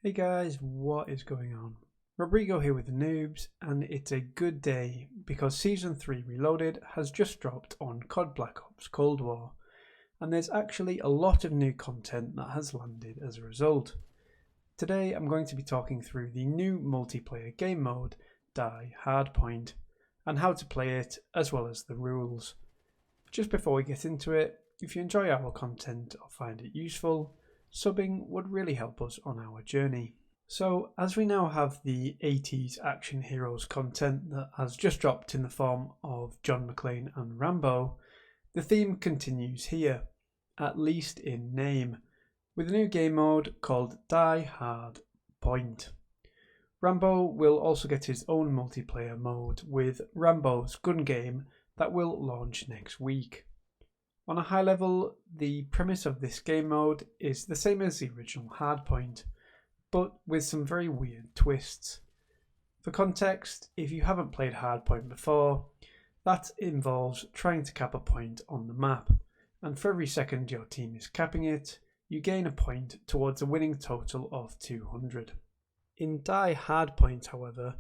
Hey guys, what is going on? Robrigo here with the Noobs, and it's a good day because Season 3 Reloaded has just dropped on COD Black Ops Cold War, and there's actually a lot of new content that has landed as a result. Today I'm going to be talking through the new multiplayer game mode, Die Hardpoint, and how to play it as well as the rules. Just before we get into it, if you enjoy our content or find it useful, subbing would really help us on our journey. So, as we now have the 80s action heroes content that has just dropped in the form of John McClane and Rambo, the theme continues here, at least in name, with a new game mode called Die Hardpoint. Rambo will also get his own multiplayer mode with Rambo's gun game that will launch next week. On a high level, the premise of this game mode is the same as the original Hardpoint, but with some very weird twists. For context, if you haven't played Hardpoint before, that involves trying to cap a point on the map, and for every second your team is capping it, you gain a point towards a winning total of 200. In Die Hardpoint, however,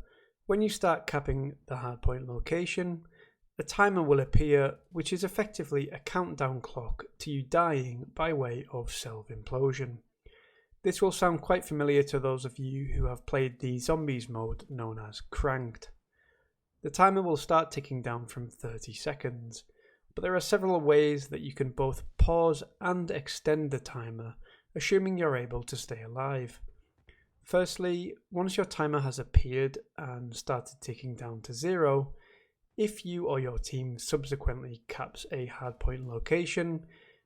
when you start capping the hardpoint location, a timer will appear, which is effectively a countdown clock to you dying by way of self-implosion. This will sound quite familiar to those of you who have played the zombies mode known as Cranked. The timer will start ticking down from 30 seconds, but there are several ways that you can both pause and extend the timer, assuming you're able to stay alive. Firstly, once your timer has appeared and started ticking down to 0, if you or your team subsequently caps a hardpoint location,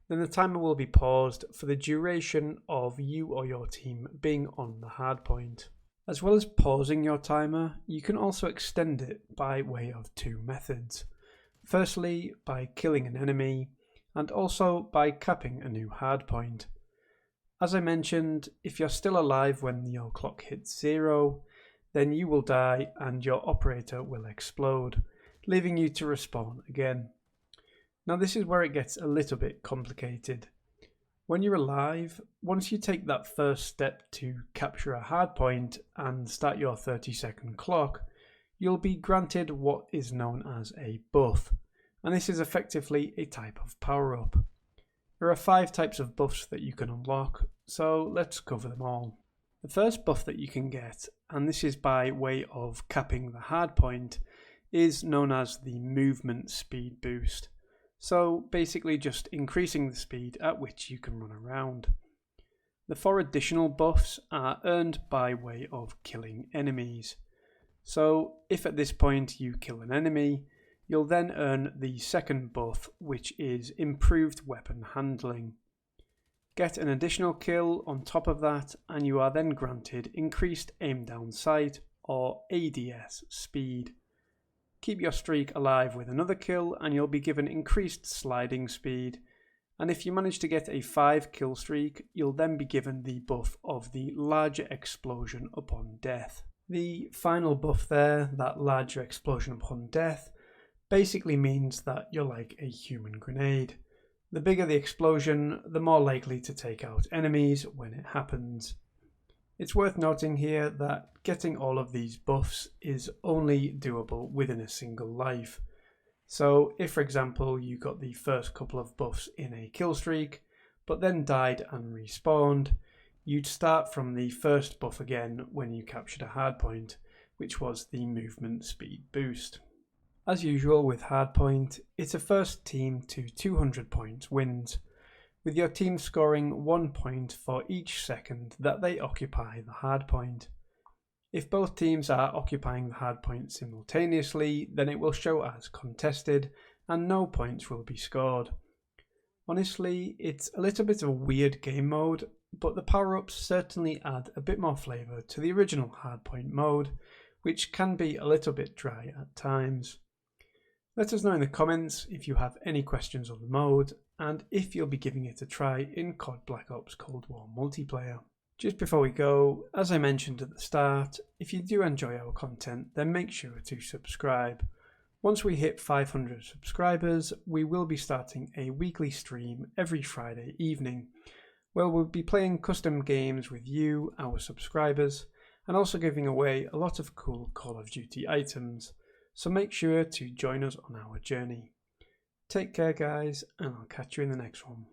then the timer will be paused for the duration of you or your team being on the hardpoint. As well as pausing your timer, you can also extend it by way of two methods. Firstly, by killing an enemy, and also by capping a new hardpoint. As I mentioned, if you're still alive when your clock hits 0, then you will die and your operator will explode, leaving you to respawn again. Now this is where it gets a little bit complicated. When you're alive, once you take that first step to capture a hardpoint and start your 30-second clock, you'll be granted what is known as a buff, and this is effectively a type of power-up. There are 5 types of buffs that you can unlock, so let's cover them all. The first buff that you can get, and this is by way of capping the hardpoint, is known as the movement speed boost. So basically just increasing the speed at which you can run around. The 4 additional buffs are earned by way of killing enemies. So if at this point you kill an enemy, you'll then earn the second buff, which is improved weapon handling. Get an additional kill on top of that and you are then granted increased aim down sight or ADS speed. Keep your streak alive with another kill and you'll be given increased sliding speed, and if you manage to get a 5 kill streak, you'll then be given the buff of the larger explosion upon death. The final buff there, that larger explosion upon death, basically means that you're like a human grenade. The bigger the explosion, the more likely to take out enemies when it happens. It's worth noting here that getting all of these buffs is only doable within a single life. So if, for example, you got the first couple of buffs in a kill streak, but then died and respawned, you'd start from the first buff again when you captured a hardpoint, which was the movement speed boost. As usual with Hardpoint, it's a first team to 200 points wins, with your team scoring 1 point for each second that they occupy the hardpoint. If both teams are occupying the hardpoint simultaneously, then it will show as contested and no points will be scored. Honestly, it's a little bit of a weird game mode, but the power-ups certainly add a bit more flavour to the original Hardpoint mode, which can be a little bit dry at times. Let us know in the comments if you have any questions on the mode, and if you'll be giving it a try in COD Black Ops Cold War multiplayer. Just before we go, as I mentioned at the start, if you do enjoy our content, then make sure to subscribe. Once we hit 500 subscribers, we will be starting a weekly stream every Friday evening, where we'll be playing custom games with you, our subscribers, and also giving away a lot of cool Call of Duty items, so make sure to join us on our journey. Take care guys, and I'll catch you in the next one.